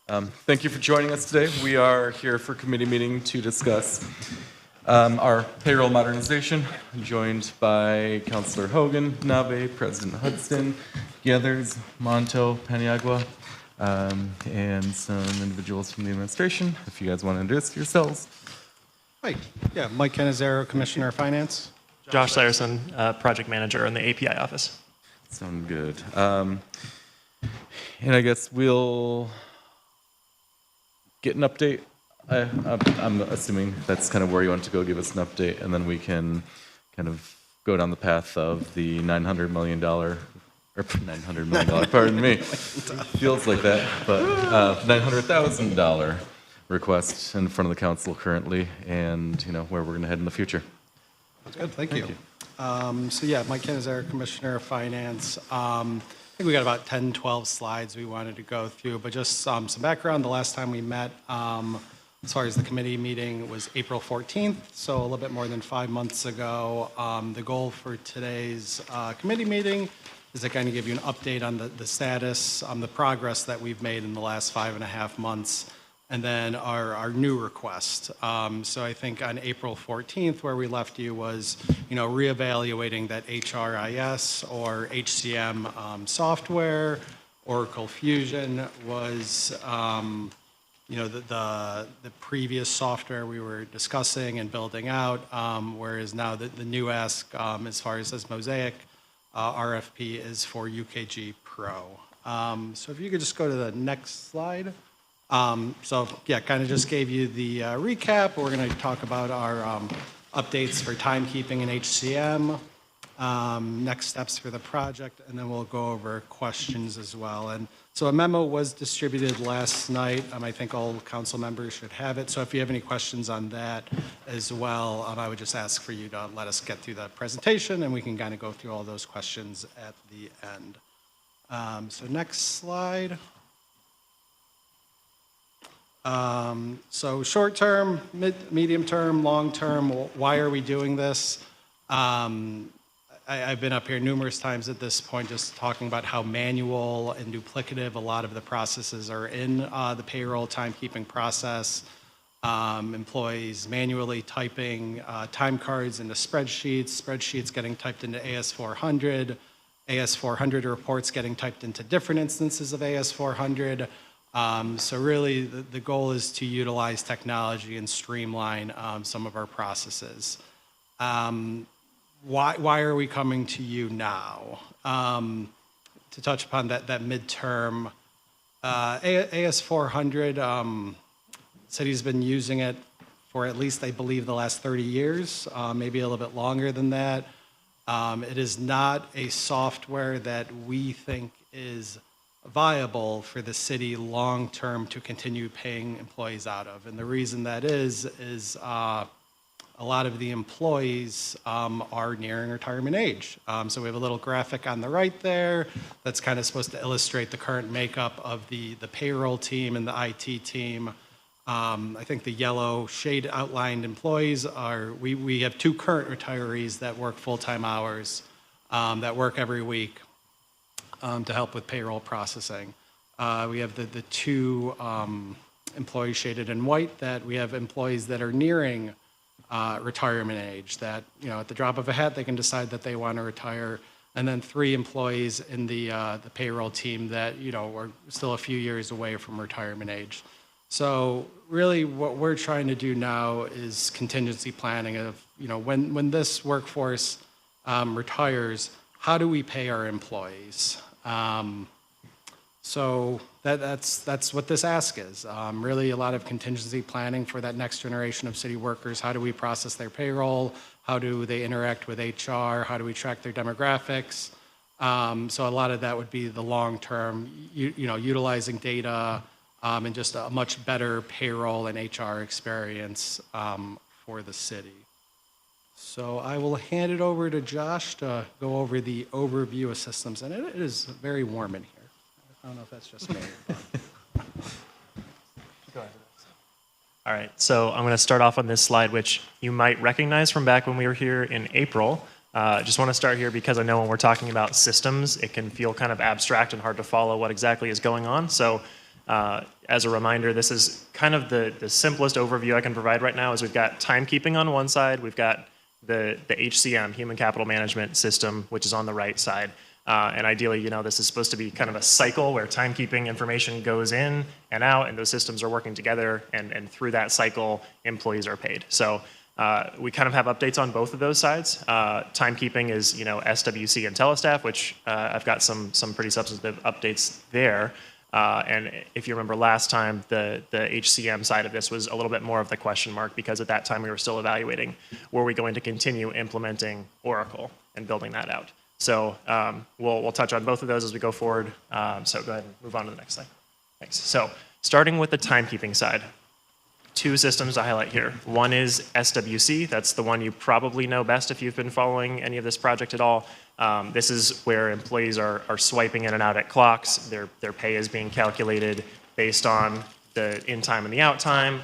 Thank you for joining us today. We are here for committee meeting to discuss our payroll modernization, joined by Councilor Hogan, Nave, President Hudson, Geathers, Monto, Paniagua, and some individuals from the administration. If you guys want to introduce yourselves. Hi. Yeah, Mike Canizero, Commissioner of Finance. Josh Syerson, Project Manager in the API office. Sound good. And I guess we'll get an update. I'm assuming that's kind of where you want to go, give us an update, and then we can kind of go down the path of the $900 million, pardon me. Feels like that, but $900,000 request in front of the council currently, and where we're going to head in the future. That's good. Thank you. So yeah, Mike Canizero, Commissioner of Finance. I think we got about 10, 12 slides we wanted to go through, but just some background. The last time we met, as far as the committee meeting, was April 14th, so a little bit more than 5 months ago. The goal for today's committee meeting is to kind of give you an update on the status, the progress that we've made in the last 5.5 months, and then our new request. So I think on April 14th, where we left you was, reevaluating that HRIS or HCM software. Oracle Fusion was, the previous software we were discussing and building out, whereas now the new ask, as far as this Mosaic RFP, is for UKG Pro. So if you could just go to the next slide. So yeah, kind of just gave you the recap. We're going to talk about our updates for timekeeping and HCM, next steps for the project, and then we'll go over questions as well. And so a memo was distributed last night. I think all council members should have it. So if you have any questions on that as well, I would just ask for you to let us get through the presentation, and we can kind of go through all those questions at the end. So next slide. So short term, medium term, long term, why are we doing this? I've been up here numerous times at this point just talking about how manual and duplicative a lot of the processes are in the payroll timekeeping process. Employees manually typing time cards into spreadsheets getting typed into AS400, AS400 reports getting typed into different instances of AS400. So really, the goal is to utilize technology and streamline some of our processes. Why are we coming to you now? To touch upon that midterm, AS400, city's been using it for at least, I believe, the last 30 years, maybe a little bit longer than that. It is not a software that we think is viable for the city long-term to continue paying employees out of. And the reason that is a lot of the employees are nearing retirement age. So we have a little graphic on the right there that's kind of supposed to illustrate the current makeup of the payroll team and the IT team. I think the yellow shade outlined employees we have 2 current retirees that work full-time hours, that work every week. To help with payroll processing. We have the 2 employees shaded in white that we have employees that are nearing retirement age, that at the drop of a hat they can decide that they want to retire, and then 3 employees in the payroll team that are still a few years away from retirement age. So really what we're trying to do now is contingency planning of when this workforce retires, how do we pay our employees? So that's what this ask is. Really a lot of contingency planning for that next generation of city workers. How do we process their payroll? How do they interact with HR? How do we track their demographics? So a lot of that would be the long term, utilizing data and just a much better payroll and HR experience for the city. So I will hand it over to Josh to go over the overview of systems. And it is very warm in here. I don't know if that's just me. Go ahead. All right, so I'm going to start off on this slide, which you might recognize from back when we were here in April. Just want to start here because I know when we're talking about systems, it can feel kind of abstract and hard to follow what exactly is going on. So as a reminder, this is kind of the simplest overview I can provide right now. Is we've got timekeeping on one side, we've got the HCM, Human Capital Management System, which is on the right side. And ideally, this is supposed to be kind of a cycle where timekeeping information goes in and out, and those systems are working together, and through that cycle, employees are paid. So we kind of have updates on both of those sides. Timekeeping is, SWC and Telestaff, which I've got some pretty substantive updates there. And if you remember last time, the HCM side of this was a little bit more of the question mark, because at that time we were still evaluating, were we going to continue implementing Oracle and building that out? So we'll touch on both of those as we go forward. So go ahead and move on to the next slide. Thanks. So starting with the timekeeping side, two systems to highlight here. One is SWC. That's the one you probably know best if you've been following any of this project at all. This is where employees are swiping in and out at clocks. Their pay is being calculated based on the in time and the out time.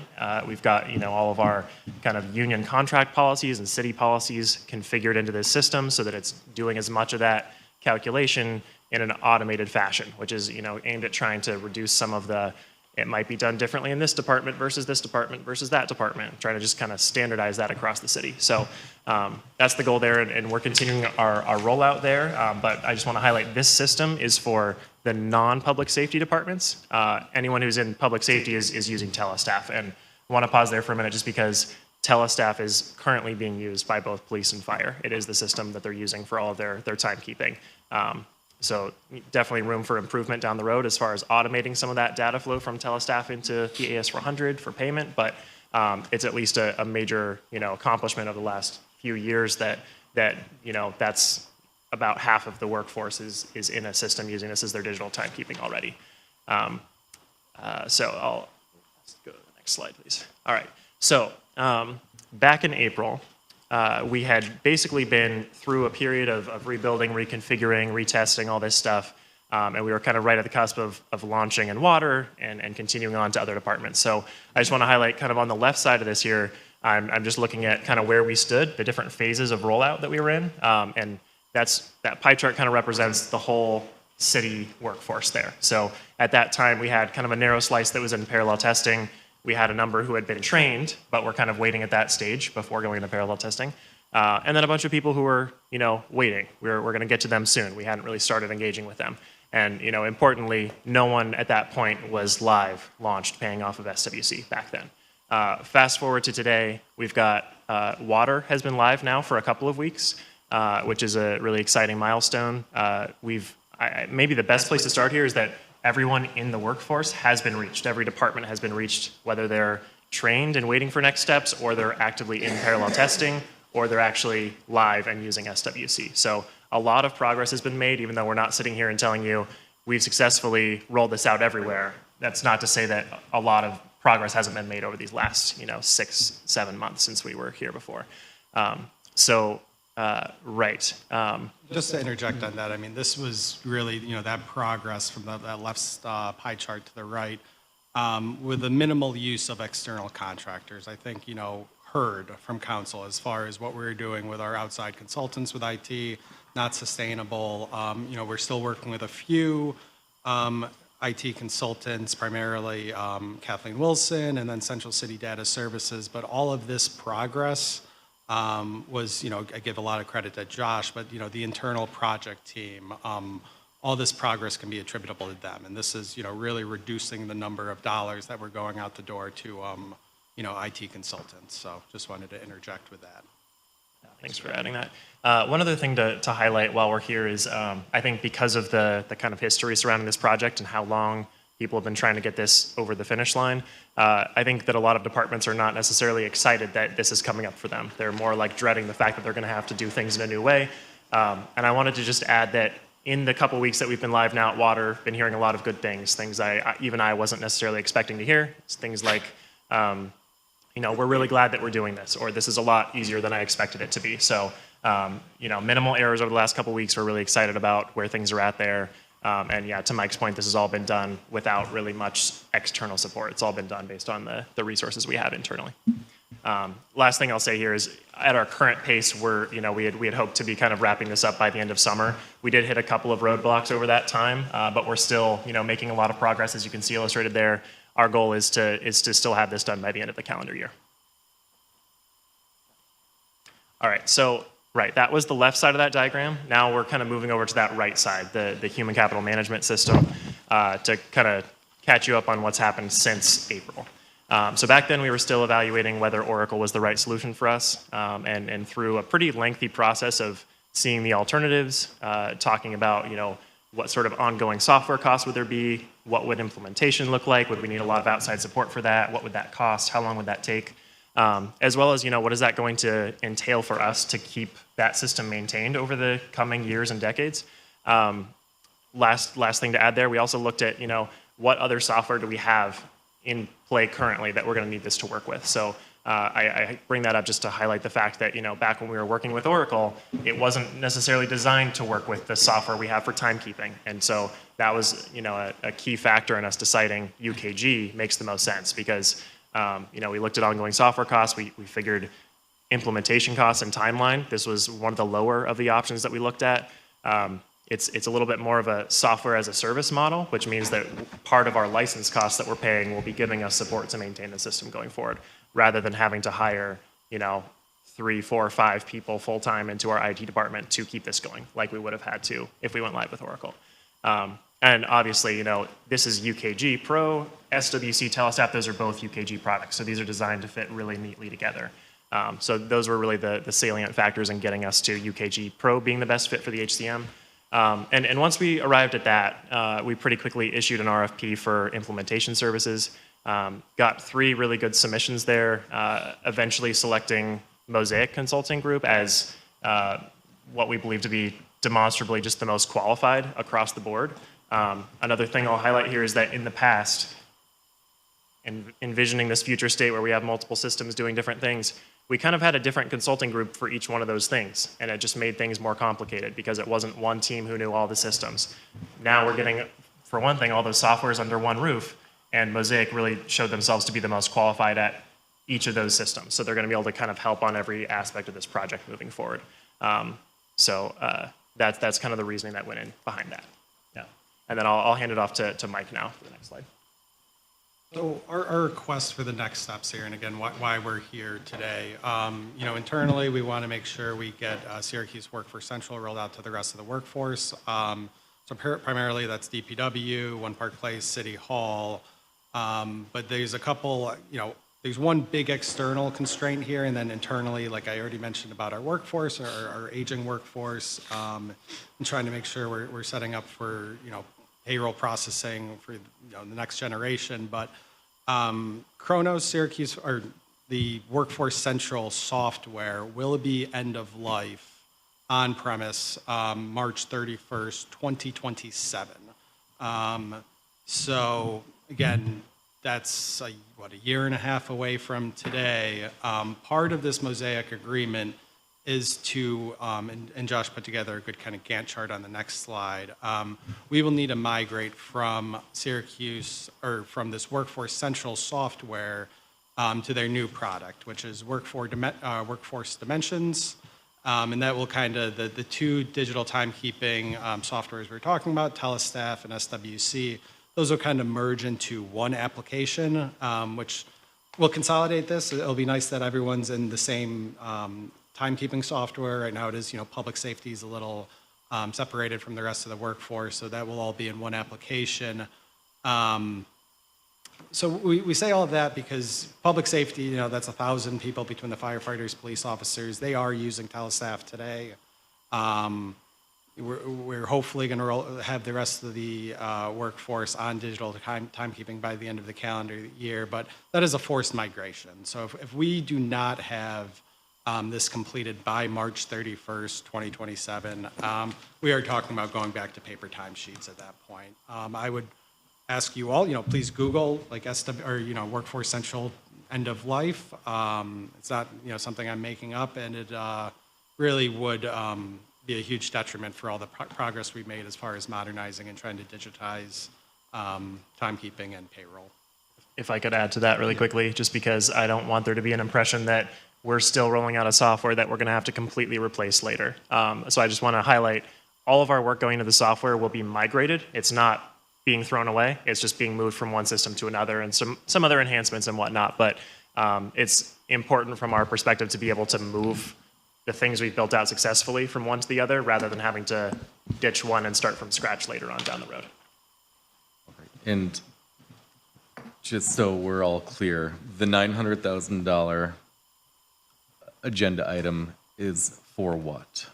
We've got all of our kind of union contract policies and city policies configured into this system so that it's doing as much of that calculation in an automated fashion, which is aimed at trying to reduce some of the, it might be done differently in this department versus that department, trying to just kind of standardize that across the city. So that's the goal there, and we're continuing our rollout there. But I just want to highlight this system is for the non-public safety departments. Anyone who's in public safety is using Telestaff. And I want to pause there for a minute just because Telestaff is currently being used by both police and fire. It is the system that they're using for all of their timekeeping. So definitely room for improvement down the road as far as automating some of that data flow from Telestaff into the AS400 for payment, but it's at least a major accomplishment of the last few years that that's about half of the workforce is in a system using this as their digital timekeeping already. So let's go to the next slide, please. All right. So back in April, we had basically been through a period of rebuilding, reconfiguring, retesting, all this stuff, and we were kind of right at the cusp of launching in water and continuing on to other departments. So I just want to highlight kind of on the left side of this here, I'm just looking at kind of where we stood, the different phases of rollout that we were in, and that pie chart kind of represents the whole city workforce there. So at that time, we had kind of a narrow slice that was in parallel testing. We had a number who had been trained, but were kind of waiting at that stage before going into parallel testing. And then a bunch of people who were, waiting. We're going to get to them soon. We hadn't really started engaging with them. And, importantly, no one at that point was live, launched, paying off of SWC back then. Fast forward to today, we've got water has been live now for a couple of weeks, which is a really exciting milestone. Maybe the best place to start here is that everyone in the workforce has been reached. Every department has been reached, whether they're trained and waiting for next steps, or they're actively in parallel testing, or they're actually live and using SWC. So a lot of progress has been made, even though we're not sitting here and telling you we've successfully rolled this out everywhere. That's not to say that a lot of progress hasn't been made over these last 6-7 months since we were here before. Right. Just to interject on that, I mean, this was really, that progress from that left pie chart to the right, with the minimal use of external contractors. I think, heard from council as far as what we're doing with our outside consultants with IT, not sustainable. We're still working with a few IT consultants, primarily Kathleen Wilson and then Central City Data Services, but all of this progress was, I give a lot of credit to Josh, but, the internal project team, all this progress can be attributable to them. And this is, really reducing the number of dollars that were going out the door to, IT consultants. So just wanted to interject with that. Thanks for adding that. One other thing to highlight while we're here is I think because of the kind of history surrounding this project and how long people have been trying to get this over the finish line, I think that a lot of departments are not necessarily excited that this is coming up for them. They're more like dreading the fact that they're going to have to do things in a new way. And I wanted to just add that in the couple weeks that we've been live now at Water, been hearing a lot of good things even I wasn't necessarily expecting to hear. It's things like, we're really glad that we're doing this, or this is a lot easier than I expected it to be. So, minimal errors over the last couple weeks. We're really excited about where things are at there. And yeah, to Mike's point, this has all been done without really much external support. It's all been done based on the resources we have internally. Last thing I'll say here is at our current pace, we had hoped to be kind of wrapping this up by the end of summer. We did hit a couple of roadblocks over that time, but we're still, making a lot of progress, as you can see illustrated there. our goal is to still have this done by the end of the calendar year. All right, so that was the left side of that diagram. Now we're kind of moving over to that right side, the human capital management system, to kind of catch you up on what's happened since April. So back then we were still evaluating whether Oracle was the right solution for us, and through a pretty lengthy process of seeing the alternatives, talking about, what sort of ongoing software costs would there be, what would implementation look like, would we need a lot of outside support for that, what would that cost, how long would that take, as well as, what is that going to entail for us to keep that system maintained over the coming years and decades. Last thing to add there, we also looked at, what other software do we have in play currently that we're going to need this to work with. So I bring that up just to highlight the fact that, back when we were working with Oracle, it wasn't necessarily designed to work with the software we have for timekeeping. And so that was, a key factor in us deciding UKG makes the most sense because, we looked at ongoing software costs. We figured implementation costs and timeline. This was one of the lower of the options that we looked at. It's a little bit more of a software as a service model, which means that part of our license costs that we're paying will be giving us support to maintain the system going forward, rather than having to hire, 3, 4, 5 people full-time into our IT department to keep this going, like we would have had to if we went live with Oracle. And obviously, this is UKG Pro, SWC, Telestaff, those are both UKG products. So these are designed to fit really neatly together. So those were really the salient factors in getting us to UKG Pro being the best fit for the HCM. And once we arrived at that, we pretty quickly issued an RFP for implementation services. Got 3 really good submissions there, eventually selecting Mosaic Consulting Group as what we believe to be demonstrably just the most qualified across the board. Another thing I'll highlight here is that in the past, envisioning this future state where we have multiple systems doing different things, we kind of had a different consulting group for each one of those things, and it just made things more complicated because it wasn't one team who knew all the systems. Now we're getting, for one thing, all those softwares under one roof, and Mosaic really showed themselves to be the most qualified at each of those systems. So they're going to be able to kind of help on every aspect of this project moving forward. That's kind of the reasoning that went in behind that. Yeah. And then I'll hand it off to Mike now for the next slide. So our request for the next steps here, and again, why we're here today, internally we want to make sure we get Syracuse Workforce Central rolled out to the rest of the workforce. So primarily that's DPW, One Park Place, City Hall, but there's a couple, there's one big external constraint here, and then internally, like I already mentioned about our workforce, our aging workforce, and trying to make sure we're setting up for, payroll processing for the next generation. But Kronos, Syracuse, or the Workforce Central software will be end of life on premise March 31st, 2027. So again, that's a year and a half away from today. Part of this Mosaic agreement is to, and Josh put together a good kind of Gantt chart on the next slide. We will need to migrate from Syracuse, or from this Workforce Central software to their new product, which is Workforce Dimensions. And that will kind of, the 2 digital timekeeping softwares we're talking about, Telestaff and SWC, those will kind of merge into one application, which will consolidate this. It'll be nice that everyone's in the same timekeeping software. Right now it is, public safety is a little separated from the rest of the workforce, so that will all be in one application. So we say all of that because public safety, that's 1,000 people between the firefighters, police officers. They are using Telestaff today. We're hopefully going to have the rest of the workforce on digital timekeeping by the end of the calendar year, but that is a forced migration. So if we do not have this completed by March 31st, 2027, we are talking about going back to paper timesheets at that point. I would ask you all, please Google like Workforce Central end of life. It's not something I'm making up, and it really would be a huge detriment for all the progress we've made as far as modernizing and trying to digitize timekeeping and payroll. If I could add to that really quickly, just because I don't want there to be an impression that we're still rolling out a software that we're going to have to completely replace later. So I just want to highlight all of our work going into the software will be migrated. It's not being thrown away. It's just being moved from one system to another and some other enhancements and whatnot. But it's important from our perspective to be able to move the things we've built out successfully from one to the other rather than having to ditch one and start from scratch later on down the road. And just so we're all clear, the $900,000 agenda item is for what?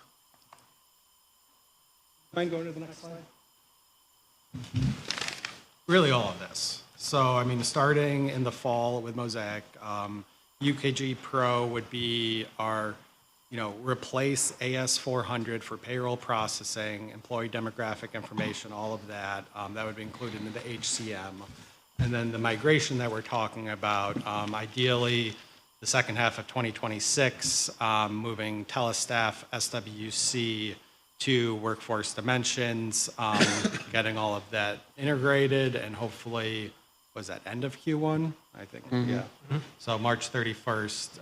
Mind going to the next slide? Really all of this. So, I mean, starting in the fall with Mosaic, UKG Pro would be our, replace AS400 for payroll processing, employee demographic information, all of that. That would be included in the HCM. And then the migration that we're talking about, ideally, the second half of 2026, moving Telestaff SWC to Workforce Dimensions, getting all of that integrated, and hopefully, was that end of Q1? I think, yeah. So March 31st,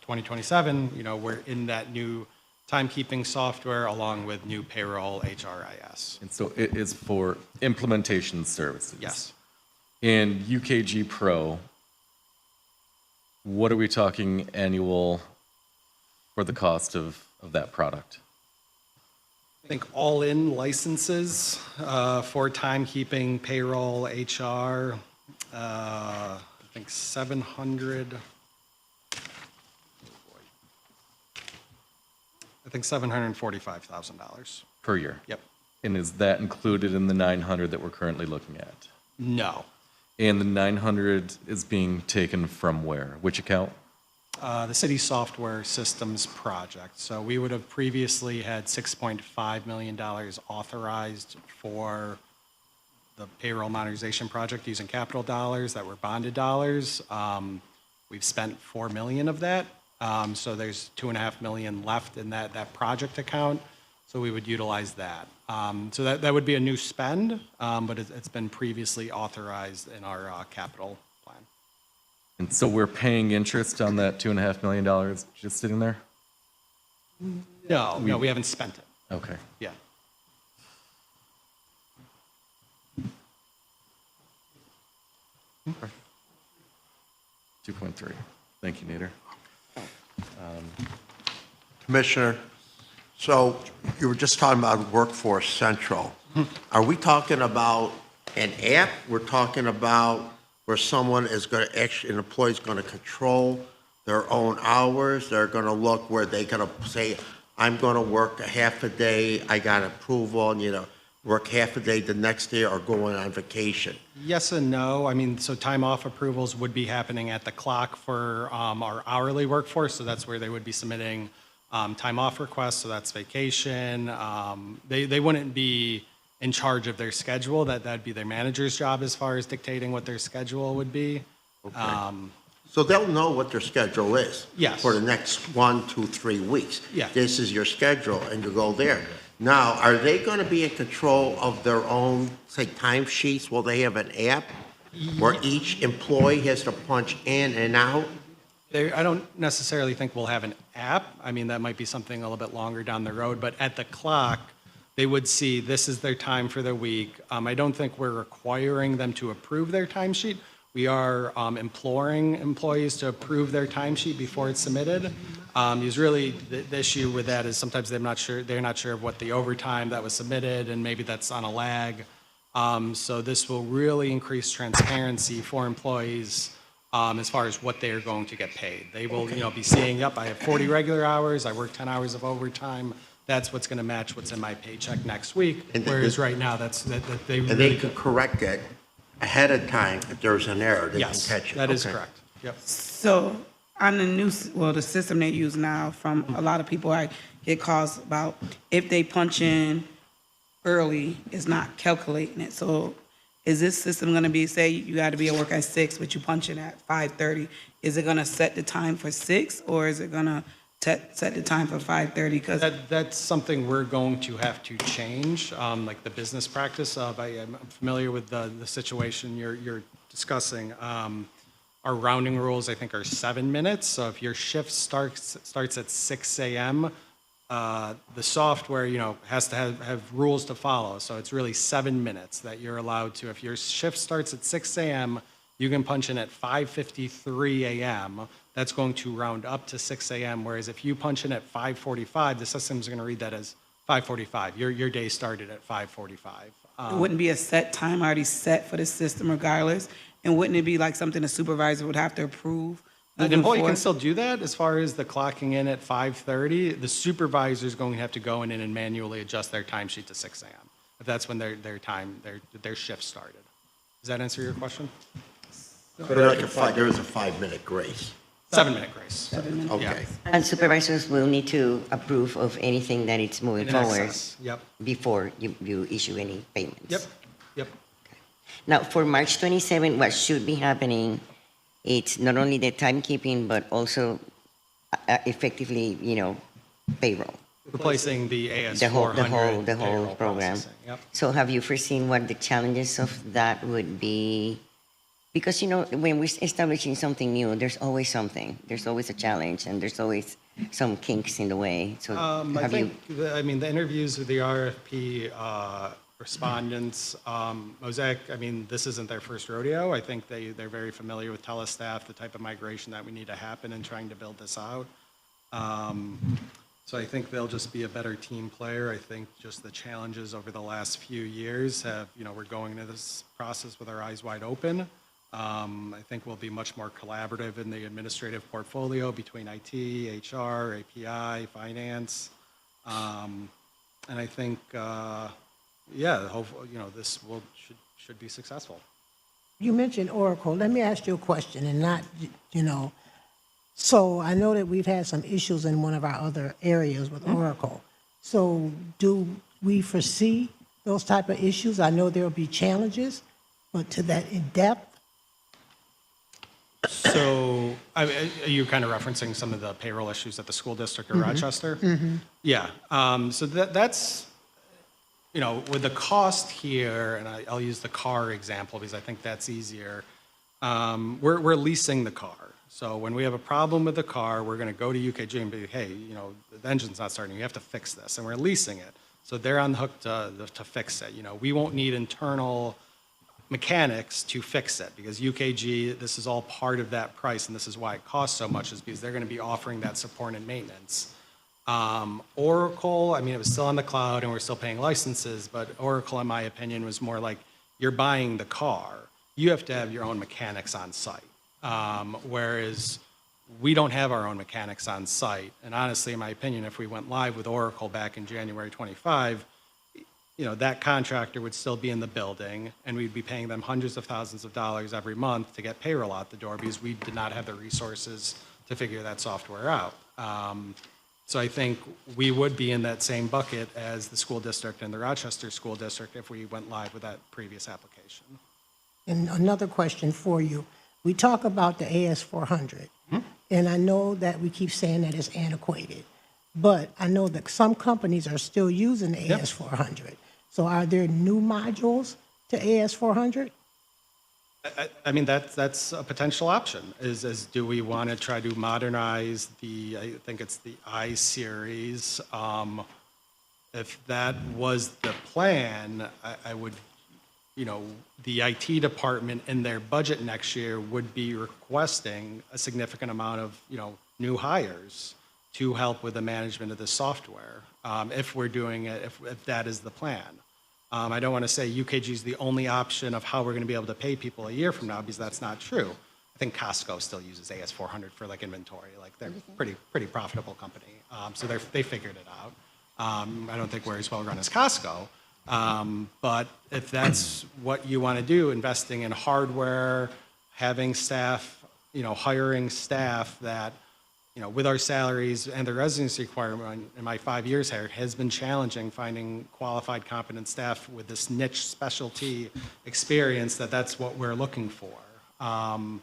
2027, we're in that new timekeeping software along with new payroll HRIS. And so it is for implementation services. Yes. And UKG Pro, what are we talking annual for the cost of that product? I think all-in licenses for timekeeping, payroll, HR, I think 700. I think $745,000. Per year? Yep. And is that included in the 900 that we're currently looking at? No. And the 900 is being taken from where? Which account? The city software systems project. So we would have previously had $6.5 million authorized for the payroll modernization project using capital dollars that were bonded dollars. We've spent $4 million of that. So there's $2.5 million left in that project account. So we would utilize that. So that would be a new spend, but it's been previously authorized in our capital plan. And so we're paying interest on that $2.5 million just sitting there? No, we haven't spent it. Okay. Yeah. Okay. 2.3. Thank you, Nader. Commissioner, so you were just talking about Workforce Central. Are we talking about an app? We're talking about where someone is going to actually, an employee is going to control their own hours. They're going to look where they're going to say, I'm going to work a half a day. I got approval, and work half a day the next day or going on vacation. Yes and no. I mean, so time off approvals would be happening at the clock for our hourly workforce. So that's where they would be submitting time off requests. So that's vacation. They wouldn't be in charge of their schedule. That'd be their manager's job as far as dictating what their schedule would be. Okay. So they'll know what their schedule is. Yes. For the next 1, 2, 3 weeks. Yeah. This is your schedule, and you go there. Now, are they going to be in control of their own, say, timesheets? Will they have an app where each employee has to punch in and out? I don't necessarily think we'll have an app. I mean, that might be something a little bit longer down the road, but at the clock, they would see this is their time for the week. I don't think we're requiring them to approve their timesheet. We are imploring employees to approve their timesheet before it's submitted. Because really, the issue with that is sometimes they're not sure of what the overtime that was submitted, and maybe that's on a lag. So this will really increase transparency for employees as far as what they are going to get paid. They will, be seeing, yep, I have 40 regular hours, I work 10 hours of overtime. That's what's going to match what's in my paycheck next week. Whereas right now, that they And really they can correct it ahead of time if there's an error. They can yes, catch it. that is Okay. correct. Yep. So on the system they use now, from a lot of people, I get calls about if they punch in early, it's not calculating it. So is this system going to be, say you got to be at work at 6, but you punch in at 5:30? Is it going to set the time for 6, or is it going to set the time for 5:30? Because That's something we're going to have to change, like the business practice of. I'm familiar with the situation you're discussing. Our rounding rules, I think, are 7 minutes. So if your shift starts at 6 a.m., The software, has to have rules to follow. So it's really 7 minutes that you're allowed to. If your shift starts at 6 a.m., you can punch in at 5:53 a.m. That's going to round up to 6 a.m. Whereas if you punch in at 5:45, the system's going to read that as 5:45. Your day started at 5:45. It wouldn't be a set time already set for the system regardless? And wouldn't it be like something the supervisor would have to approve? An moving employee can forward? still do that as far as the clocking in at 5:30. The supervisor is going to have to go in and manually adjust their timesheet to 6 a.m. if that's when their shift started. Does that answer your question? But there is a 5-minute grace. 7-minute grace. 7 minutes. Okay. And supervisors will need to approve of anything that it's moving In forward excess. Yep. before you issue any payments. Yep. Now, for March 27, what should be happening, it's not only the timekeeping, but also effectively, payroll. Replacing the AS The whole, 400 the whole payroll program. processing. Yep. So have you foreseen what the challenges of that would be? Because, when we're establishing something new, there's always something. There's always a challenge, and there's always some kinks in the way. So I have you? think, the interviews with the RFP respondents, Mosaic, this isn't their first rodeo. I think they're very familiar with telestaff, the type of migration that we need to happen in trying to build this out. So I think they'll just be a better team player. I think just the challenges over the last few years have, we're going into this process with our eyes wide open. I think we'll be much more collaborative in the administrative portfolio between IT, HR, API, finance. And I think, hopefully, this should be successful. You mentioned Oracle. Let me ask you a question and not, so I know that we've had some issues in one of our other areas with Oracle. So do we foresee those type of issues? I know there'll be challenges, but to that in depth? So are you kind of referencing some of the payroll issues at the school district of Rochester? Yeah. So that's, with the cost here, and I'll use the car example because I think that's easier. We're leasing the car. So when we have a problem with the car, we're going to go to UKG and be, hey, the engine's not starting. You have to fix this. And we're leasing it. So they're on the hook to fix it. We won't need internal mechanics to fix it because UKG, this is all part of that price, and this is why it costs so much, is because they're going to be offering that support and maintenance. Oracle, it was still on the cloud and we're still paying licenses, but Oracle, in my opinion, was more like you're buying the car. You have to have your own mechanics on site. Whereas we don't have our own mechanics on site. And honestly, in my opinion, if we went live with Oracle back in January 25, that contractor would still be in the building and we'd be paying them hundreds of thousands of dollars every month to get payroll out the door because we did not have the resources to figure that software out. So I think we would be in that same bucket as the school district and the Rochester School District if we went live with that previous application. And another question for you. We talk about the AS400, and I know that we keep saying that it's antiquated, but I know that some companies are still using the AS400. So are there new modules to AS400? That's a potential option, is do we want to try to modernize I think it's the I-Series. If that was the plan, I would, the IT department in their budget next year would be requesting a significant amount of, new hires to help with the management of the software, if we're doing it, if that is the plan. I don't want to say UKG is the only option of how we're going to be able to pay people a year from now because that's not true. I think Costco still uses AS400 for inventory. They're pretty profitable company. So they figured it out. I don't think we're as well run as Costco. But if that's what you want to do, investing in hardware, having staff, hiring staff that, with our salaries and the residency requirement in my 5 years here, it has been challenging finding qualified, competent staff with this niche specialty experience that's what we're looking for. And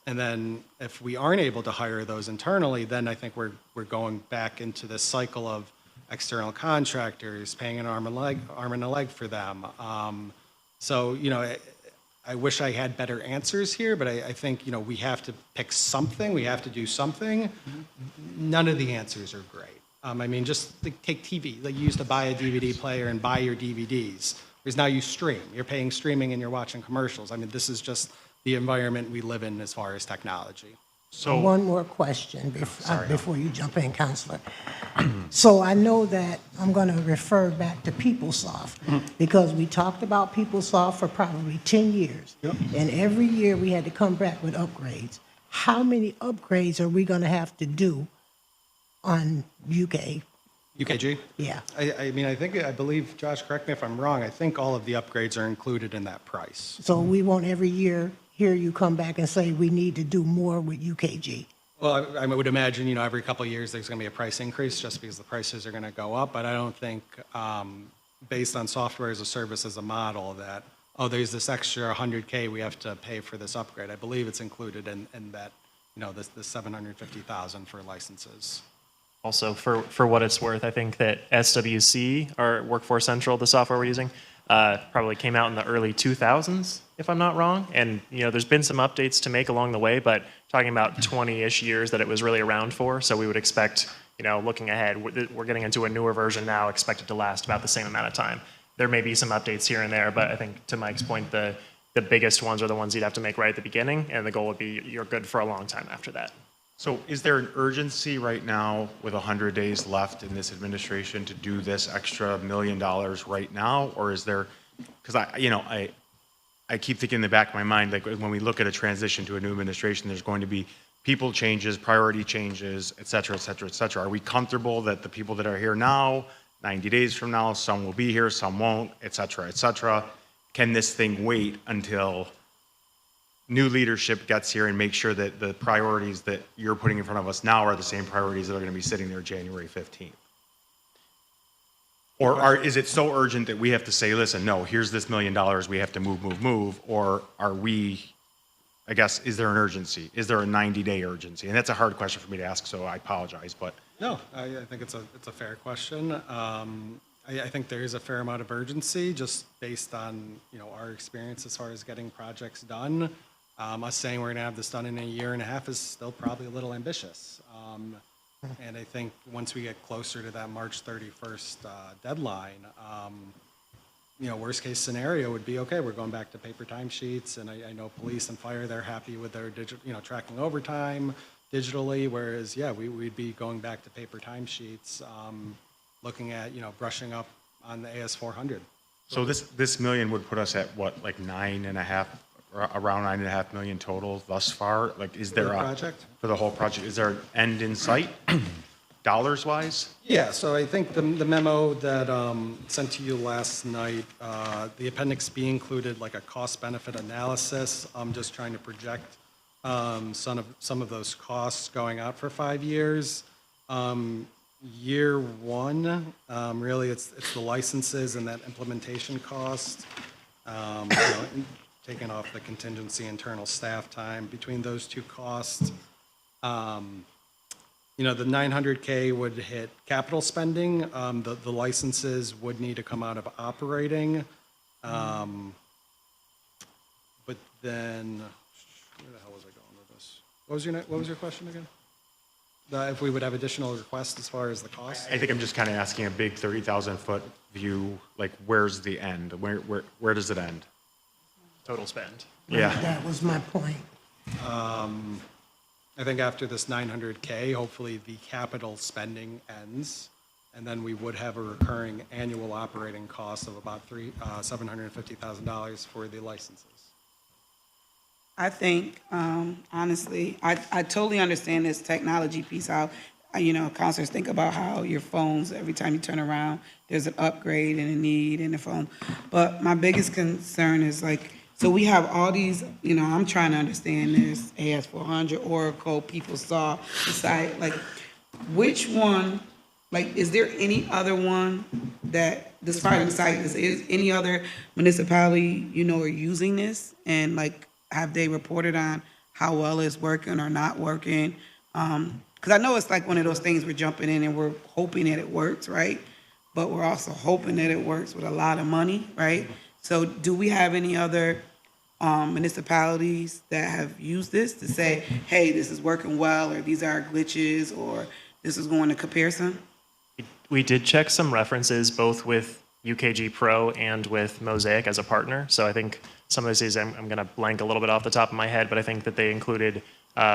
then if we aren't able to hire those internally, then I think we're going back into this cycle of external contractors, paying an arm and a leg for them. So, I wish I had better answers here, but I think, we have to pick something. We have to do something. None of the answers are great. I mean, just take TV. Like you used to buy a DVD player and buy your DVDs. Whereas now you stream. You're paying streaming and you're watching commercials. I mean, this is just the environment we live in as far as technology. So One more question before you jump in, Counselor. So I know that I'm going to refer back to PeopleSoft because we talked about PeopleSoft for probably 10 years. And every year we had to come back with upgrades. How many upgrades are we going to have to do on UK? UKG? Yeah. I mean, I believe, Josh, correct me if I'm wrong, I think all of the upgrades are included in that price. So we won't every year hear you come back and say we need to do more with UKG. Well, I would imagine, you know, every couple of years there's going to be a price increase just because the prices are going to go up. But I don't think, based on software as a service as a model, that, oh, there's this extra 100K we have to pay for this upgrade. I believe it's included in that, you know, this 750,000 for licenses. also, for what it's worth, I think that SWC, our Workforce Central, the software we're using, probably came out in the early 2000s, if I'm not wrong. And you know, there's been some updates to make along the way, but talking about 20-ish years that it was really around for. So we would expect, you know, looking ahead, we're getting into a newer version now, expected to last about the same amount of time. There may be some updates here and there, but I think to Mike's point, the biggest ones are the ones you'd have to make right at the beginning, and the goal would be you're good for a long time after that. So is there an urgency right now with 100 days left in this administration to do this extra $1 million right now? Or is there, because I keep thinking in the back of my mind, like when we look at a transition to a new administration, there's going to be people changes, priority changes, et cetera, et cetera, et cetera. Are we comfortable that the people that are here now, 90 days from now, some will be here, some won't, et cetera, et cetera? Can this thing wait until new leadership gets here and make sure that the priorities that you're putting in front of us now are the same priorities that are going to be sitting there January 15th? Or is it so urgent that we have to say, listen, no, here's this $1 million, we have to move? Or are we, I guess, is there an urgency? Is there a 90-day urgency? And that's a hard question for me to ask, so I apologize, but. No, I think it's a fair question. I think there is a fair amount of urgency just based on, you know, our experience as far as getting projects done. Us saying we're going to have this done in a year and a half is still probably a little ambitious. And I think once we get closer to that March 31st deadline, you know, worst case scenario would be, okay, we're going back to paper timesheets, and I know police and fire, they're happy with their digital, you know, tracking overtime digitally, whereas, yeah, we'd be going back to paper timesheets, looking at, you know, brushing up on the AS400. So this million would put us at what, like around 9.5 million total thus far? Like, is there For the project? For the whole project, is there an end in sight, dollars wise? Yeah, so I think the memo that sent to you last night, the Appendix B included like a cost-benefit analysis. I'm just trying to project some of those costs going out for 5 years. Year one, really, it's the licenses and that implementation cost. You know, taking off the contingency internal staff time between those two costs. You know, the 900K would hit capital spending. The licenses would need to come out of operating. But then, where the hell was I going with this? What was your question again? If we would have additional requests as far as the cost? I think I'm just kind of asking a big 30,000 foot view, like where's the end? Where does it end? Total spend. Yeah. That was my point. I think after this 900K, hopefully the capital spending ends, and then we would have a recurring annual operating cost of about $750,000 for the licenses. I think, honestly, I totally understand this technology piece. How, you know, counselors think about how your phones, every time you turn around, there's an upgrade and a need in the phone. But my biggest concern is like, so we have all these, you know, I'm trying to understand this, AS400, Oracle, PeopleSoft, decide, like, which one, like, is there any other one that, despite the site, is any other municipality, you know, are using this? And, like, have they reported on how well it's working or not working? Because I know it's like one of those things we're jumping in and we're hoping that it works, right? But we're also hoping that it works with a lot of money, right? So do we have any other municipalities that have used this to say, hey, this is working well, or these are glitches, or this is going to comparison? We did check some references both with UKG Pro and with Mosaic as a partner. So I think some of these I'm going to blank a little bit off the top of my head, but I think that they included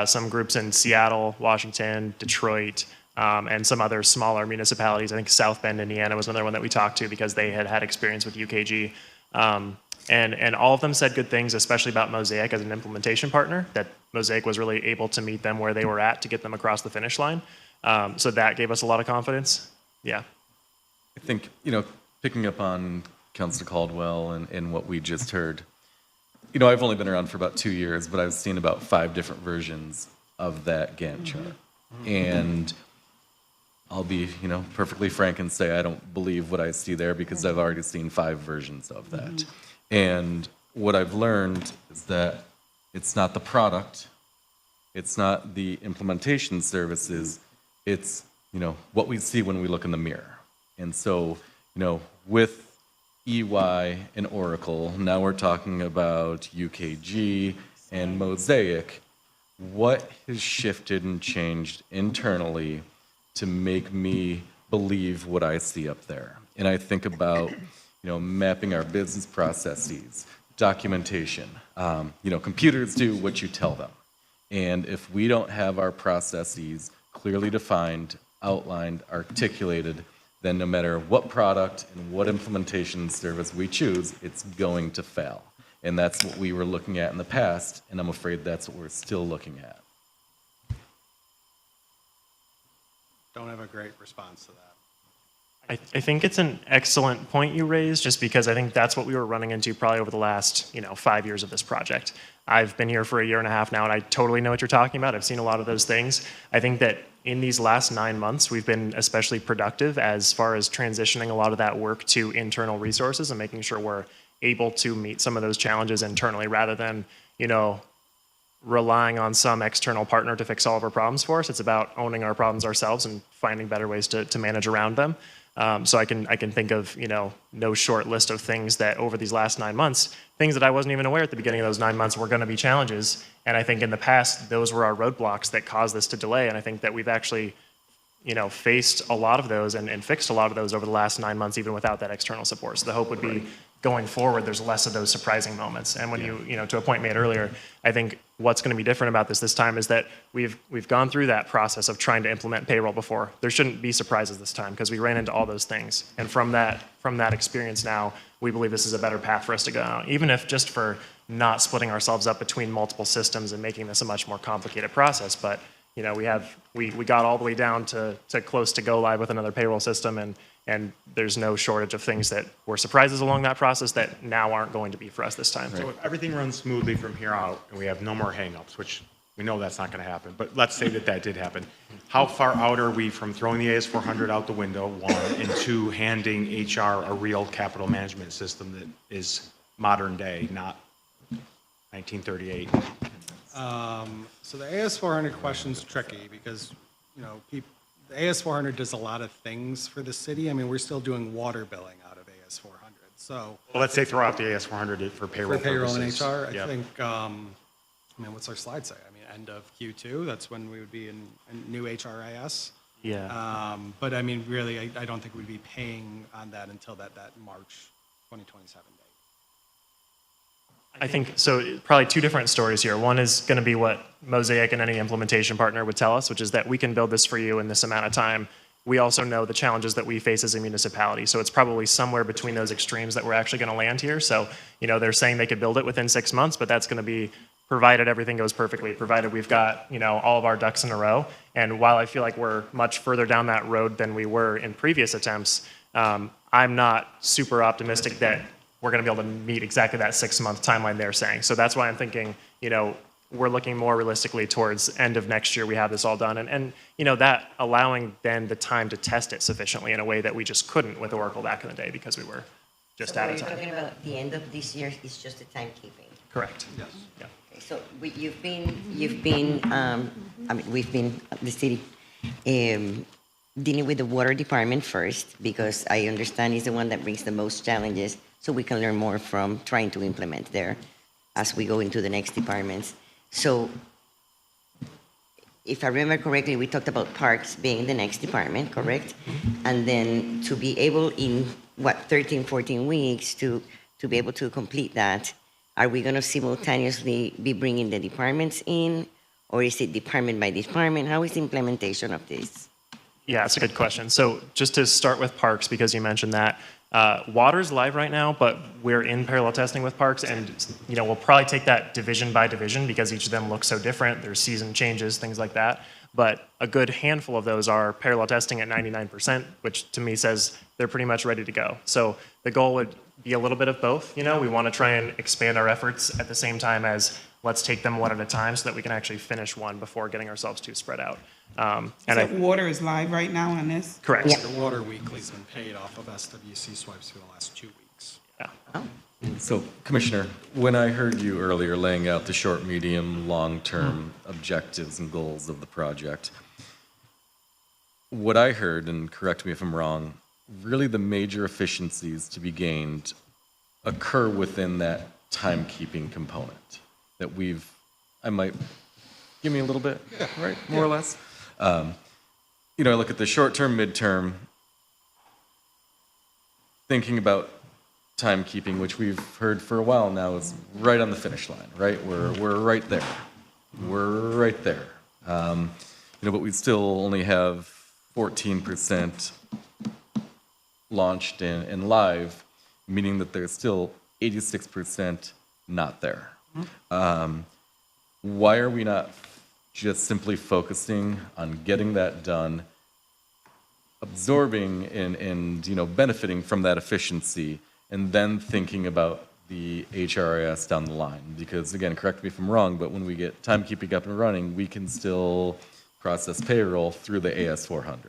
some groups in Seattle, Washington, Detroit, and some other smaller municipalities. I think South Bend, Indiana was another one that we talked to because they had had experience with UKG. And all of them said good things, especially about Mosaic as an implementation partner, that Mosaic was really able to meet them where they were at to get them across the finish line. So that gave us a lot of confidence. Yeah. I think, picking up on Councilor Caldwell and what we just heard, I've only been around for about 2 years, but I've seen about 5 different versions of that Gantt chart. And I'll be, perfectly frank and say I don't believe what I see there because I've already seen 5 versions of that. And what I've learned is that it's not the product, it's not the implementation services, it's, what we see when we look in the mirror. And so, with EY and Oracle, now we're talking about UKG and Mosaic. What has shifted and changed internally to make me believe what I see up there? And I think about, mapping our business processes, documentation. Computers do what you tell them. And if we don't have our processes clearly defined, outlined, articulated, then no matter what product and what implementation service we choose, it's going to fail. And that's what we were looking at in the past, and I'm afraid that's what we're still looking at. Don't have a great response to that. I think it's an excellent point you raised, just because I think that's what we were running into probably over the last, 5 years of this project. I've been here for a year and a half now, and I totally know what you're talking about. I've seen a lot of those things. I think that in these last 9 months, we've been especially productive as far as transitioning a lot of that work to internal resources and making sure we're able to meet some of those challenges internally rather than, relying on some external partner to fix all of our problems for us. It's about owning our problems ourselves and finding better ways to manage around them. So I can think of, no short list of things that over these last 9 months, things that I wasn't even aware at the beginning of those 9 months were going to be challenges. And I think in the past, those were our roadblocks that caused this to delay. And I think that we've actually, faced a lot of those and fixed a lot of those over the last 9 months, even without that external support. So the hope would be going forward, there's less of those surprising moments. And when you to a point made earlier, I think what's going to be different about this time is that we've gone through that process of trying to implement payroll before. There shouldn't be surprises this time because we ran into all those things. And from that experience now, we believe this is a better path for us to go, even if just for not splitting ourselves up between multiple systems and making this a much more complicated process. But we got all the way down to close to go live with another payroll system, and there's no shortage of things that were surprises along that process that now aren't going to be for us this time. So if everything runs smoothly from here out and we have no more hangups, which we know that's not going to happen, but let's say that did happen, how far out are we from throwing the AS400 out the window, 1, and 2, handing HR a real capital management system that is modern day, not 1938? So the AS400 question's tricky because, the AS400 does a lot of things for the city. I mean, we're still doing water billing out of AS400. So Well, let's say throw out the AS400 for payroll for payroll and purposes. HR, I Yep. think, what's our slide say? I mean, end of Q2, that's when we would be in new HRIS. Yeah. But I mean, really, I don't think we'd be paying on that until that March 2027 date. I think, so probably 2 different stories here. One is going to be what Mosaic and any implementation partner would tell us, which is that we can build this for you in this amount of time. We also know the challenges that we face as a municipality. So it's probably somewhere between those extremes that we're actually going to land here. So, they're saying they could build it within 6 months, but that's going to be provided everything goes perfectly, provided we've got, all of our ducks in a row. And while I feel like we're much further down that road than we were in previous attempts, I'm not super optimistic that we're going to be able to meet exactly that 6-month timeline they're saying. So that's why I'm thinking, we're looking more realistically towards end of next year we have this all done. And that allowing then the time to test it sufficiently in a way that we just couldn't with Oracle back in the day because we were just out of You're time. talking about the end of this year is just the timekeeping. Correct. Yes. Yeah. Okay, so we've been, the city, dealing with the water department first, because I understand it's the one that brings the most challenges, so we can learn more from trying to implement there as we go into the next departments. So if I remember correctly, we talked about parks being the next department, correct? And then to be able in, 13, 14 weeks to be able to complete that, are we going to simultaneously be bringing the departments in? Or is it department by department? How is the implementation of this? Yeah, it's a good question. So just to start with parks, because you mentioned that, water's live right now, but we're in parallel testing with parks, and we'll probably take that division by division because each of them looks so different. There's season changes, things like that. But a good handful of those are parallel testing at 99%, which to me says they're pretty much ready to go. So the goal would be a little bit of both. We want to try and expand our efforts at the same time as let's take them one at a time so that we can actually finish one before getting ourselves too spread out. So water is live right now on this? Correct. Yeah. The Water Weekly's been paid off of SWC swipes for the last 2 weeks. Yeah. So, Commissioner, when I heard you earlier laying out the short, medium, long-term objectives and goals of the project, what I heard, and correct me if I'm wrong, really the major efficiencies to be gained occur within that timekeeping component that give me a little bit, right, more or less? I look at the short-term, midterm, thinking about timekeeping, which we've heard for a while now, is right on the finish line, right? We're right there. We're right there. But we still only have 14% launched and live, meaning that there's still 86% not there. Why are we not just simply focusing on getting that done, absorbing and benefiting from that efficiency, and then thinking about the HRIS down the line? Because again, correct me if I'm wrong, but when we get timekeeping up and running, we can still process payroll through the AS400.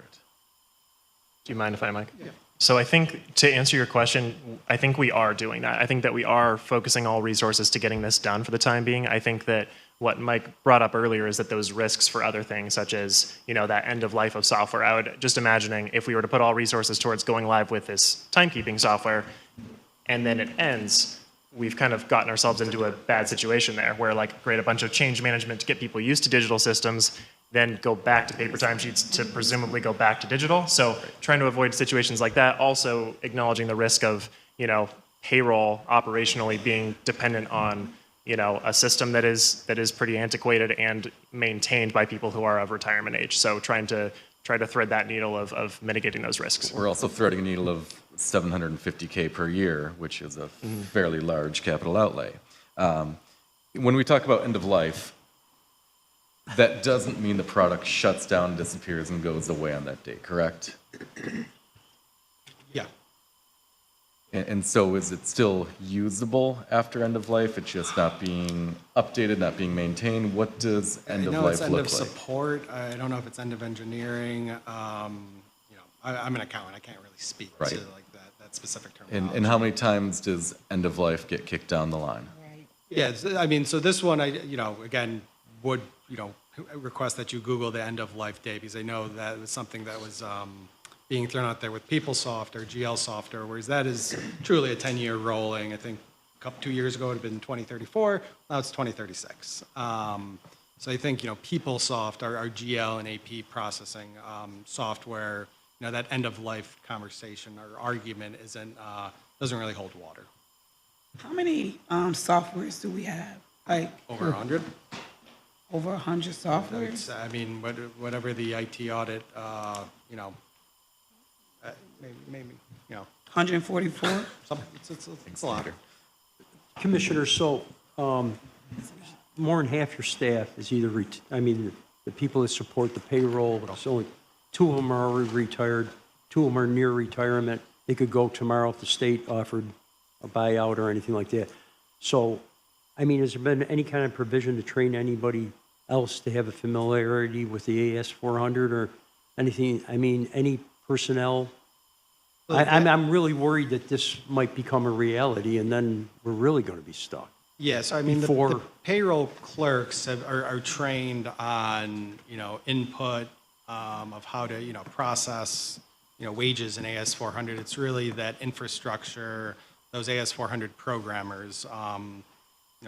Do you mind if I, Mike? Yeah. So I think to answer your question, I think we are doing that. I think that we are focusing all resources to getting this done for the time being. I think that what Mike brought up earlier is that those risks for other things, such as that end of life of software, I would just imagining if we were to put all resources towards going live with this timekeeping software, and then it ends, we've kind of gotten ourselves into a bad situation there, where create a bunch of change management to get people used to digital systems, then go back to paper timesheets to presumably go back to digital. So trying to avoid situations like that, also acknowledging the risk of payroll operationally being dependent on a system that is pretty antiquated and maintained by people who are of retirement age. So trying to thread that needle of mitigating those risks. We're also threading a needle of $750K per year, which is a fairly large capital outlay. When we talk about end of life, that doesn't mean the product shuts down, disappears, and goes away on that date, correct? Yeah. And so is it still usable after end of life? It's just not being updated, not being maintained? What does end of life look like? I know it's end of support. I don't know if it's end of engineering. I'm an accountant. I can't really speak to that specific terminology. And how many times does end of life get kicked down the line? Yeah, so this one, again, would, request that you Google the end of life date, because I know that was something that was being thrown out there with PeopleSoft or GL Software, whereas that is truly a 10-year rolling. I think 2 years ago it had been 2034, now it's 2036. So I think, PeopleSoft, our GL and AP processing software, that end of life conversation or argument doesn't really hold water. How many softwares do we have? Over 100? Over 100 softwares? Whatever the IT audit, maybe, 144? it's a lot. Commissioner, so more than half your staff is either, the people that support the payroll, so only 2 of them are already retired, 2 of them are near retirement. They could go tomorrow if the state offered a buyout or anything like that. So, has there been any kind of provision to train anybody else to have a familiarity with the AS400 or anything? Any personnel? I'm really worried that this might become a reality, and then we're really going to be stuck. Yes, the payroll clerks are trained on, input of how to, process, wages in AS400. It's really that infrastructure, those AS400 programmers.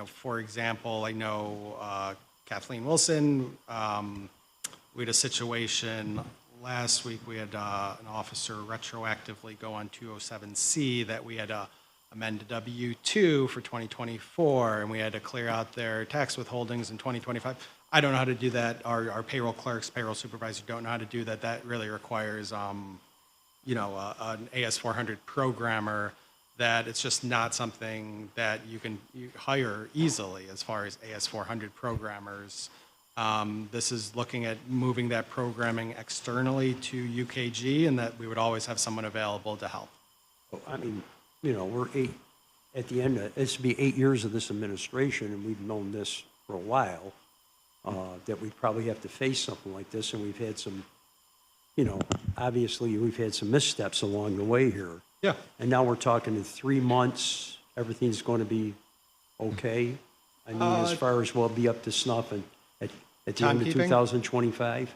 For example, I know Kathleen Wilson We had a situation last week, we had an officer retroactively go on 207C that we had to amend to W-2 for 2024, and we had to clear out their tax withholdings in 2025. I don't know how to do that. Our payroll clerks, payroll supervisors don't know how to do that. That really requires, an AS400 programmer that it's just not something that you hire easily as far as AS400 programmers. This is looking at moving that programming externally to UKG, and that we would always have someone available to help. I mean, we're at the end, it's be 8 years of this administration, and we've known this for a while, that we probably have to face something like this, and we've had some, obviously, we've had some missteps along the way here. Yeah. And now we're talking in 3 months, everything's going to be okay? I mean, as far as we'll be up to snuff and at the end of Timekeeping? 2025?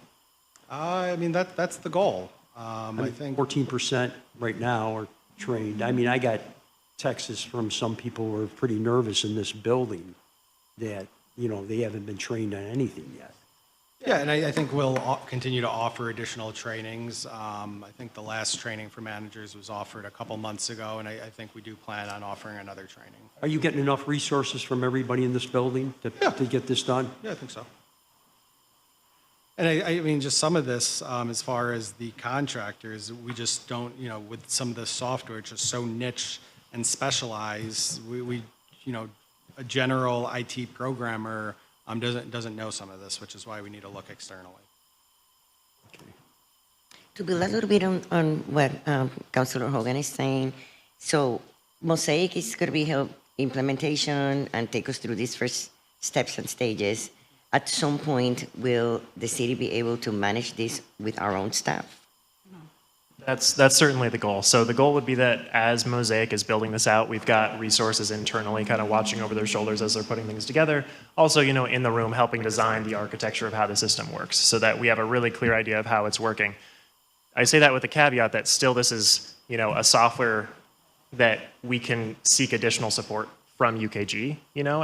I mean, that's the goal. I think 14% right now are trained. I mean, I got texts from some people who are pretty nervous in this building that, they haven't been trained on anything yet. Yeah, and I think we'll continue to offer additional trainings. I think the last training for managers was offered a couple months ago, and I think we do plan on offering another training. Are you getting enough resources from everybody in this building to get this done? Yeah, I think so. And I mean, just some of this, as far as the contractors, we just don't, with some of the software, it's just so niche and specialized, we a general IT programmer doesn't know some of this, which is why we need to look externally. To build a little bit on what Councilor Hogan is saying, so Mosaic is going to be help implementation and take us through these first steps and stages. At some point, will the city be able to manage this with our own staff? That's certainly the goal. So the goal would be that as Mosaic is building this out, we've got resources internally kind of watching over their shoulders as they're putting things together. Also, in the room helping design the architecture of how the system works so that we have a really clear idea of how it's working. I say that with the caveat that still this is, a software that we can seek additional support from UKG,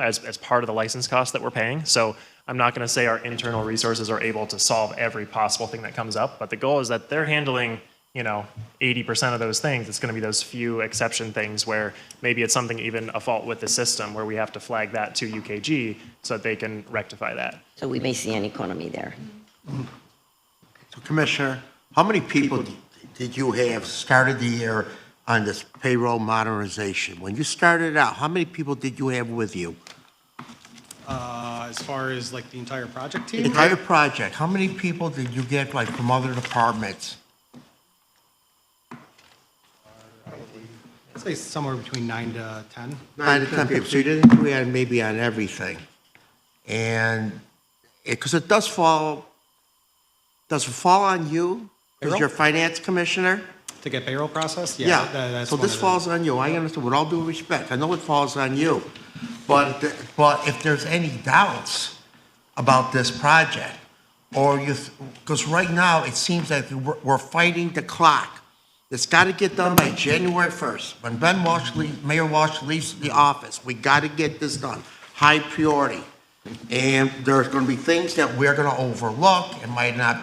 as part of the license cost that we're paying. So I'm not going to say our internal resources are able to solve every possible thing that comes up, but the goal is that they're handling 80% of those things. It's going to be those few exception things where maybe it's something even a fault with the system where we have to flag that to UKG so that they can rectify that. So we may see an economy there. So Commissioner, how many people did you have started the year on this payroll modernization? When you started out, how many people did you have with you? As far as like the entire project The team? entire project, how many people did you get from other departments? I'd say somewhere between 9 to 10. 9 to 10 people, so you didn't do that maybe on everything. And, because it does fall on you as Payroll? your finance commissioner? To get payroll processed? Yeah, That's so one this of the- falls on you, I understand, with all due respect, I know it falls on you. But if there's any doubts about this project, or because right now, it seems like we're fighting the clock. It's got to get done by January 1st. When Mayor Walsh leaves the office, we got to get this done, high priority. And there's going to be things that we're going to overlook, it might not.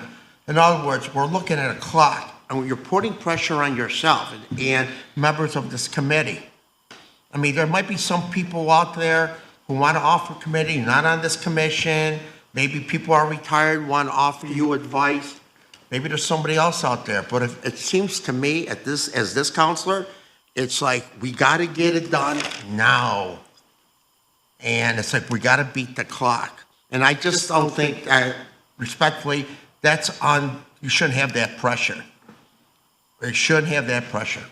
In other words, we're looking at a clock, and you're putting pressure on yourself and members of this committee. I mean, there might be some people out there who want to offer committee, not on this commission. Maybe people are retired, want to offer you advice. Maybe there's somebody else out there. But it seems to me, as this counselor, it's like, we got to get it done now. And it's like, we got to beat the clock. And I just don't think, respectfully, you shouldn't have that pressure. You shouldn't have that pressure.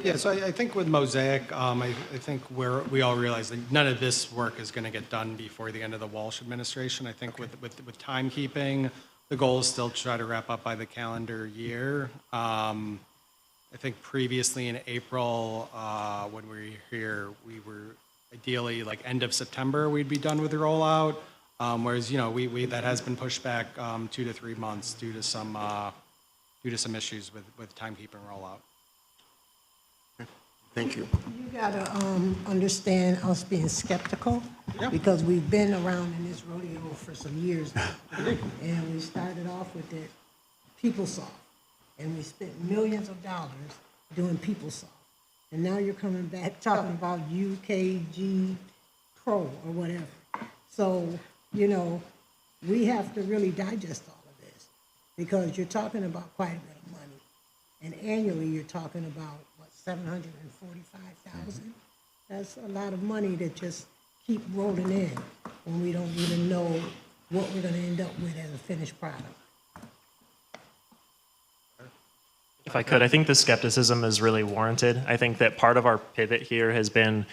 Yeah, so I think with Mosaic, I think we all realize that none of this work is going to get done before the end of the Walsh administration. I think with timekeeping, the goal is still to try to wrap up by the calendar year. I think previously in April, when we were here, we were ideally like end of September, we'd be done with the rollout. Whereas, that has been pushed back 2 to 3 months due to some issues with timekeeping rollout. Thank you. You gotta understand us being skeptical, because we've been around in this rodeo for some years now. And we started off with the PeopleSoft, and we spent millions of dollars doing PeopleSoft. And now you're coming back talking about UKG Pro or whatever. So, you know, we have to really digest all of this, because you're talking about quite a bit of money. And annually, you're talking about, what, 745,000? That's a lot of money that just keep rolling in when we don't even know what we're gonna end up with as a finished product. If I could, I think the skepticism is really warranted. I think that part of our pivot here has been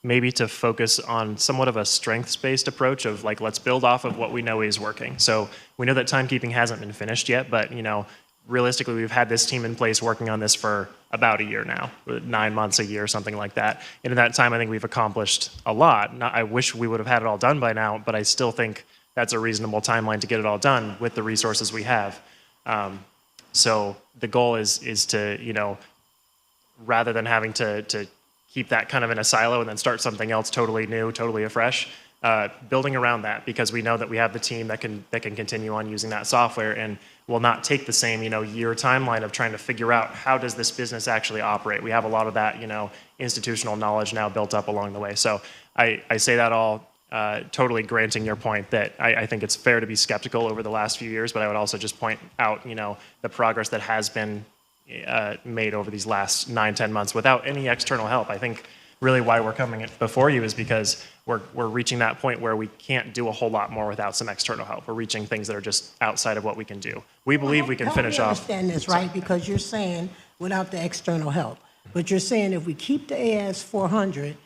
maybe to focus on somewhat of a strengths-based approach of like, let's build off of what we know is working. So we know that timekeeping hasn't been finished yet, but you know, realistically, we've had this team in place working on this for about a year now, 9 months, a year, something like that. And in that time, I think we've accomplished a lot. I wish we would have had it all done by now, but I still think that's a reasonable timeline to get it all done with the resources we have. So the goal is to, you know, rather than having to keep that kind of in a silo and then start something else totally new, totally afresh, building around that, because we know that we have the team that can continue on using that software and will not take the same, you know, year timeline of trying to figure out how does this business actually operate. We have a lot of that, you know, institutional knowledge now built up along the way. So I say that all totally granting your point that I think it's fair to be skeptical over the last few years, but I would also just point out, you know, the progress that has been made over these last 9-10 months without any external help. I think really why we're coming before you is because we're reaching that point where we can't do a whole lot more without some external help. We're reaching things that are just outside of what we can do. We believe we can finish off. I understand this, right? Because you're saying without the external help, but you're saying if we keep the AS 400,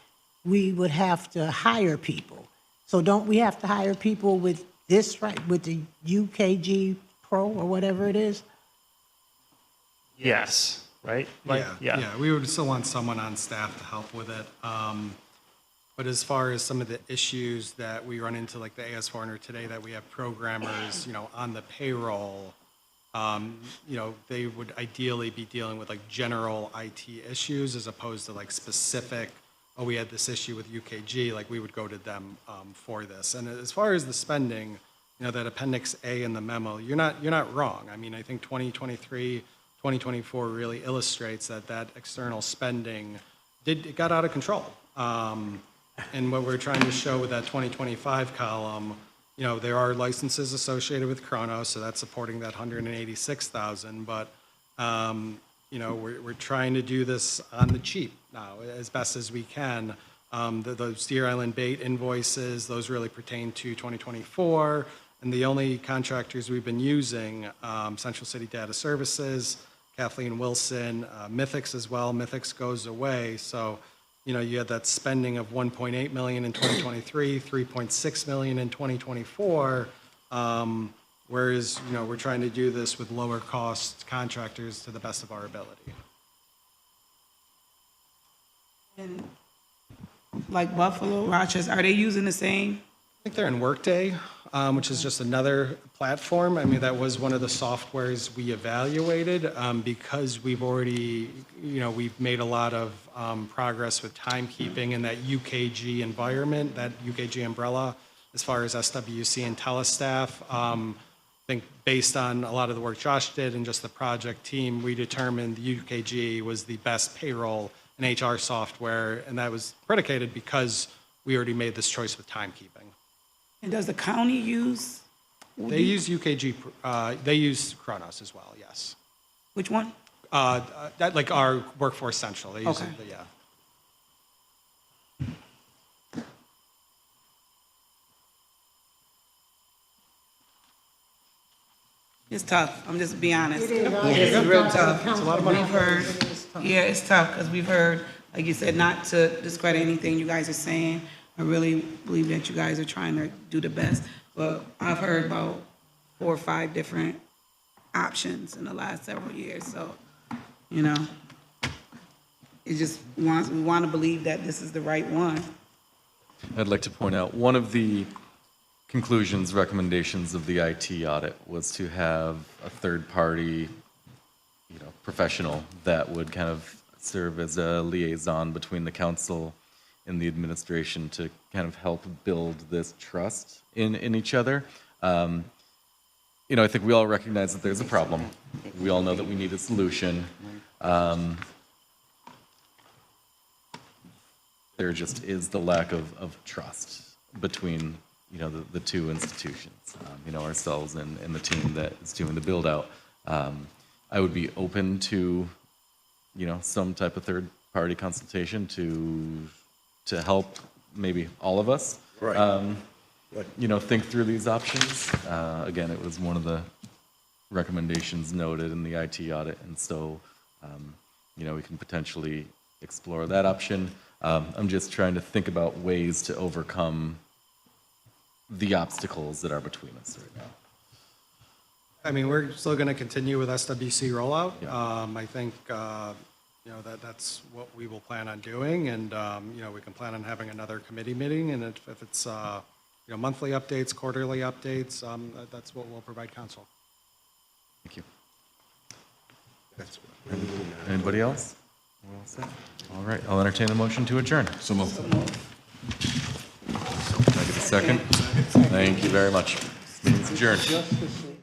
we would have to hire people. So don't we have to hire people with this, right, with the UKG Pro or whatever it is? Yes, right? Like, Yeah, we would still want someone on staff to help with it. But as far as some of the issues that we run into, like the AS400 today, that we have programmers, you know, on the payroll, you know, they would ideally be dealing with like general IT issues as opposed to like specific, oh, we had this issue with UKG, like we would go to them for this. And as far as the spending, you know, that Appendix A in the memo, you're not wrong. I mean, I think 2023, 2024 really illustrates that external spending it got out of control. And what we're trying to show with that 2025 column, you know, there are licenses associated with Kronos, so that's supporting that 186,000. But you know, we're trying to do this on the cheap now as best as we can. Those Deer Island Bait invoices, those really pertain to 2024. And the only contractors we've been using, Central City Data Services, Kathleen Wilson, Mythics as well. Mythics goes away. So, you know, you had that spending of 1.8 million in 2023, 3.6 million in 2024. Whereas, you know, we're trying to do this with lower cost contractors to the best of our ability. And like Buffalo, Rochester, are they using the same? I think they're in Workday, which is just another platform. I mean, that was one of the softwares we evaluated because we've already, you know, we've made a lot of progress with timekeeping in that UKG environment, that UKG umbrella, as far as SWC and Telestaff. I think based on a lot of the work Josh did and just the project team, we determined the UKG was the best payroll and HR software, and that was predicated because we already made this choice with timekeeping. And does the county use? They use UKG, they use Kronos as well, yes. Which one? That, like our Workforce Central, they use Okay. it, yeah. It's tough. I'm just being honest. It is. It's real tough. It's a lot of money. We've heard, yeah, it's tough because we've heard, like you said, not to discredit anything you guys are saying. I really believe that you guys are trying to do the best. But I've heard about 4 or 5 different options in the last several years. So, you know, it just we want to believe that this is the right one. I'd like to point out one of the conclusions, recommendations of the IT audit was to have a third-party, you know, professional that would kind of serve as a liaison between the council and the administration to kind of help build this trust in each other. I think we all recognize that there's a problem. We all know that we need a solution. There just is the lack of trust between, the two institutions, ourselves and the team that is doing the build out. I would be open to, some type of third-party consultation to help maybe all of us. Right. Think through these options. Again, it was one of the recommendations noted in the IT audit, and so, we can potentially explore that option. I'm just trying to think about ways to overcome the obstacles that are between us right now. I mean, we're still going to continue with SWC rollout. I think, that's what we will plan on doing, and, we can plan on having another committee meeting, and if it's, monthly updates, quarterly updates, that's what we'll provide council. Thank you. Anybody else? We're all set? All right, I'll entertain a motion to adjourn. So moved. Can I get a second? Thank you very much. Meeting's adjourned.